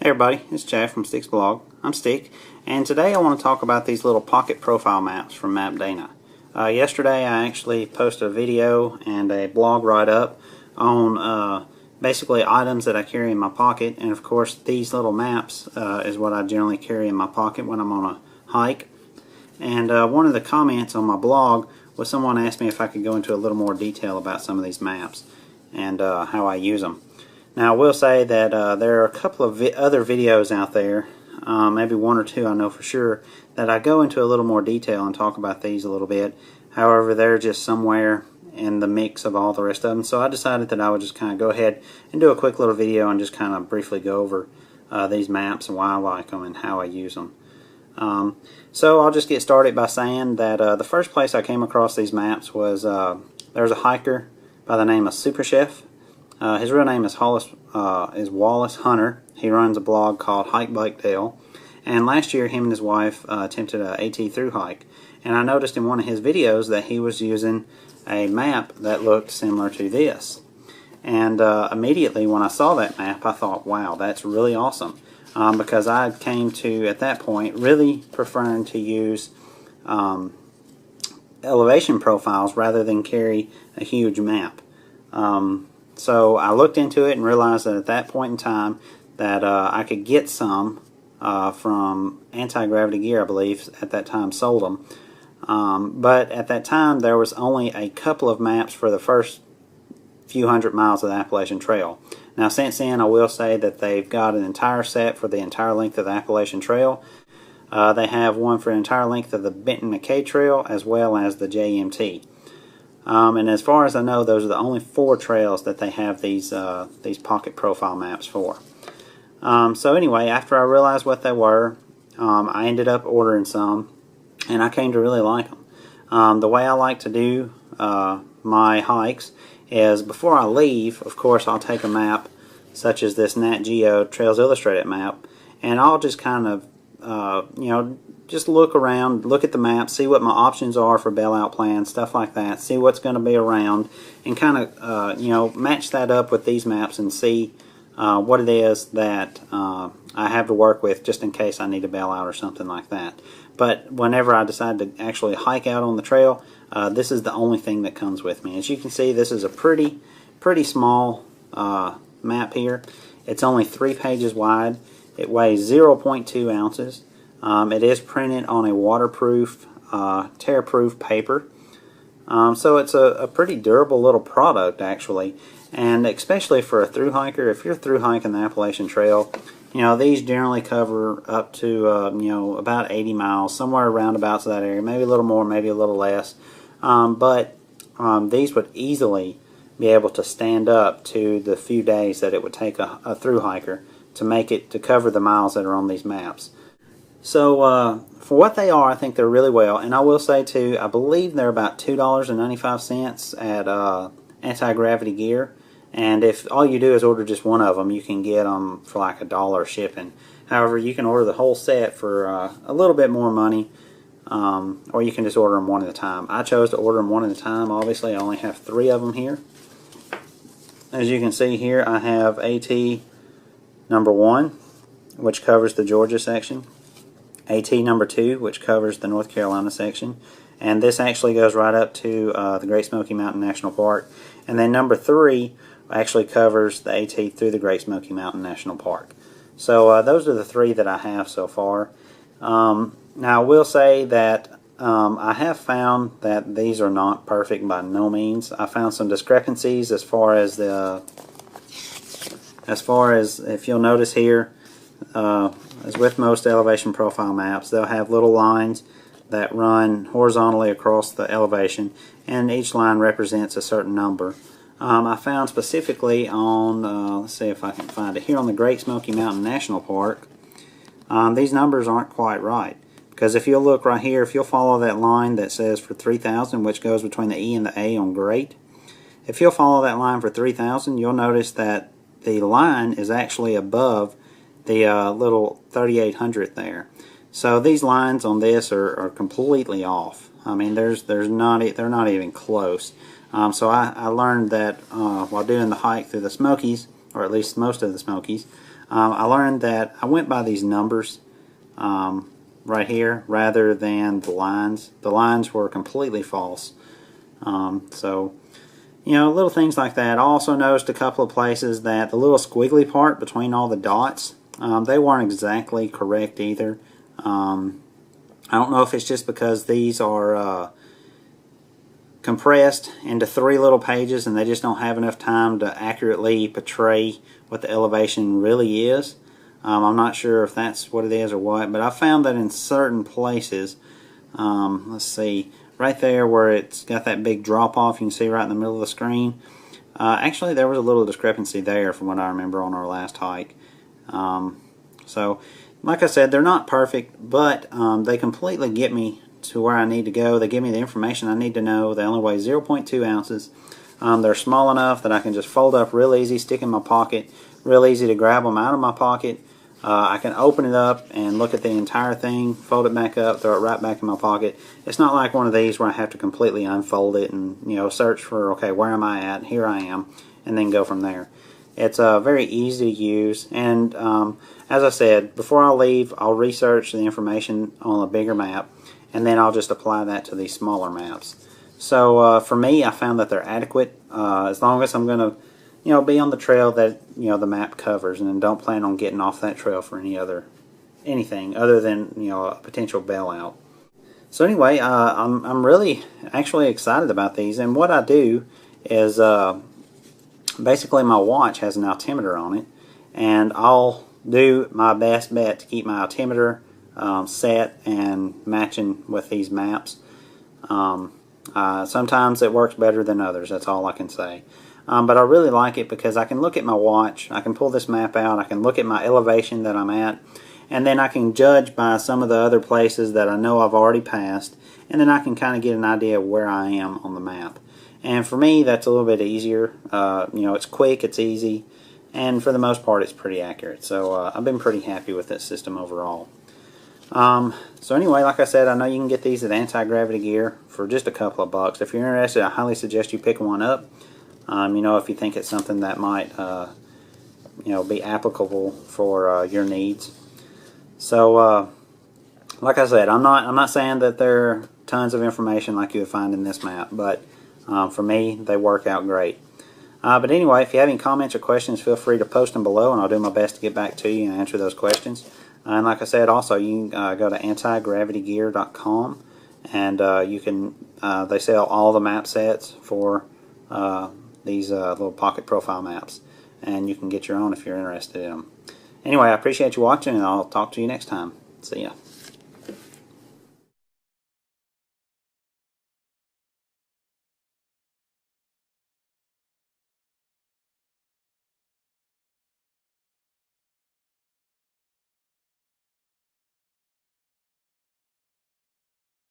Hey everybody, it's Chad from Stick's blog. I'm Stick, and today I want to talk about these little pocket profile maps from MapDana. Yesterday I actually posted a video and a blog write-up on basically items that I carry in my pocket, and of course these little maps is what I generally carry in my pocket when I'm on a hike. And one of the comments on my blog was someone asked me if I could go into a little more detail about some of these maps and how I use them. Now, I will say that there are a couple of other videos out there, maybe one or two I know for sure, that I go into a little more detail and talk about these a little bit. However, they're just somewhere in the mix of all the rest of them. So I decided that I would just kind of go ahead and do a quick little video and just kind of briefly go over these maps and why I like them and how I use them. So I'll just get started by saying that the first place I came across these maps was there's a hiker by the name of Super Chef. His real name is Wallace Hunter. He runs a blog called Hike Bike Dale, and last year him and his wife attempted an AT through hike, and I noticed in one of his videos that he was using a map that looked similar to this, and immediately when I saw that map I thought, wow, that's really awesome, because I came to, at that point, really preferring to use elevation profiles rather than carry a huge map. So I looked into it and realized that at that point in time that I could get some from Anti-Gravity Gear, I believe, at that time sold them. But at that time there was only a couple of maps for the first few hundred miles of the Appalachian Trail. Now since then I will say that they've got an entire set for the entire length of the Appalachian Trail. They have one for the entire length of the Benton McKay Trail as well as the JMT. And as far as I know, those are the only 4 trails that they have these pocket profile maps for. So anyway, after I realized what they were, I ended up ordering some, and I came to really like them. The way I like to do my hikes is before I leave, of course, I'll take a map such as this Nat Geo Trails Illustrated map, and I'll just kind of, just look around, look at the map, see what my options are for bailout plans, stuff like that, see what's going to be around, and kind of, match that up with these maps and see what it is that I have to work with just in case I need a bailout or something like that. But whenever I decide to actually hike out on the trail, this is the only thing that comes with me. As you can see, this is a pretty small map here. It's only 3 pages wide. It weighs 0.2 ounces. It is printed on a waterproof, tear-proof paper. So it's a pretty durable little product, actually. And especially for a thru hiker, if you're thru hiking the Appalachian Trail, these generally cover up to, about 80 miles, somewhere around about that area, maybe a little more, maybe a little less. But these would easily be able to stand up to the few days that it would take a thru hiker to cover the miles that are on these maps. So for what they are, I think they're really well. And I will say too, I believe they're about $2.95 at Anti-Gravity Gear. And if all you do is order just one of them, you can get them for like $1 shipping. However, you can order the whole set for a little bit more money, or you can just order them one at a time. I chose to order them one at a time. Obviously, I only have 3 of them here. As you can see here, I have AT number 1, which covers the Georgia section. AT number 2, which covers the North Carolina section, and this actually goes right up to the Great Smoky Mountain National Park. And then number 3 actually covers the AT through the Great Smoky Mountain National Park. So those are the 3 that I have so far. Now I will say that I have found that these are not perfect by no means. I found some discrepancies as far as if you'll notice here. As with most elevation profile maps, they'll have little lines that run horizontally across the elevation, and each line represents a certain number. I found specifically on, let's see if I can find it, here on the Great Smoky Mountain National Park, these numbers aren't quite right. Because if you'll look right here, if you'll follow that line that says for 3,000, which goes between the E and the A on Great, if you'll follow that line for 3,000, you'll notice that the line is actually above the little 3,800 there. So these lines on this are completely off. I mean, they're not even close. So I learned that while doing the hike through the Smokies, or at least most of the Smokies, I learned that I went by these numbers right here rather than the lines. The lines were completely false. So, you know, little things like that. I also noticed a couple of places that the little squiggly part between all the dots, they weren't exactly correct either. I don't know if it's just because these are compressed into 3 little pages and they just don't have enough time to accurately portray what the elevation really is. I'm not sure if that's what it is or what, but I found that in certain places, let's see, right there where it's got that big drop off, you can see right in the middle of the screen. Actually, there was a little discrepancy there from what I remember on our last hike. So, like I said, they're not perfect, but they completely get me to where I need to go. They give me the information I need to know. They only weigh 0.2 ounces. They're small enough that I can just fold up real easy, stick in my pocket, real easy to grab them out of my pocket. I can open it up and look at the entire thing, fold it back up, throw it right back in my pocket. It's not like one of these where I have to completely unfold it and, you know, search for, okay, where am I at? Here I am, and then go from there. It's very easy to use, and as I said, before I leave, I'll research the information on a bigger map, and then I'll just apply that to these smaller maps. So for me, I found that they're adequate as long as I'm going to, you know, be on the trail that, you know, the map covers, and don't plan on getting off that trail for anything other than, you know, a potential bailout. So anyway, I'm really actually excited about these, and what I do is basically my watch has an altimeter on it, and I'll do my best bet to keep my altimeter set and matching with these maps. Sometimes it works better than others, that's all I can say. But I really like it because I can look at my watch, I can pull this map out, I can look at my elevation that I'm at, and then I can judge by some of the other places that I know I've already passed, and then I can kind of get an idea of where I am on the map. And for me, that's a little bit easier. You know, it's quick, it's easy, and for the most part, it's pretty accurate. So I've been pretty happy with this system overall. So anyway, like I said, I know you can get these at Anti-Gravity Gear for just a couple of bucks. If you're interested, I highly suggest you pick one up. You know, if you think it's something that might, you know, be applicable for your needs. So, like I said, I'm not saying that there are tons of information like you would find in this map, but for me, they work out great. But anyway, if you have any comments or questions, feel free to post them below, and I'll do my best to get back to you and answer those questions. And like I said, also, you can go to antigravitygear.com, and you can, they sell all the map sets for these little pocket profile maps, and you can get your own if you're interested in them. Anyway, I appreciate you watching, and I'll talk to you next time. See ya.